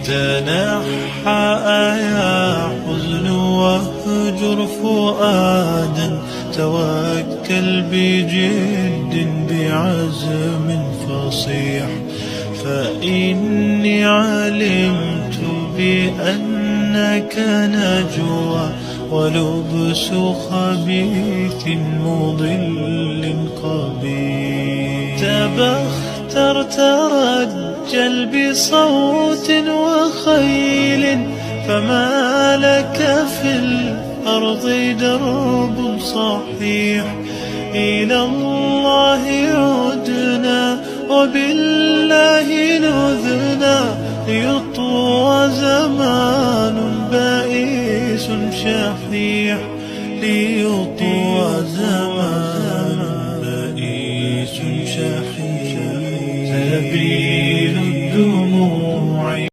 تنحى يا حزن واهجر فؤادا، توكل بجد بعزم فصيح، فإني علمت بأنك نجوى ولبس خبيث مضل قبيح. تبختر ترجل بصوت وخيل، فما لك في الأرض درب صحيح. إلى الله عدنا وبالله نذنا، يطوى زمان بائس شحيح.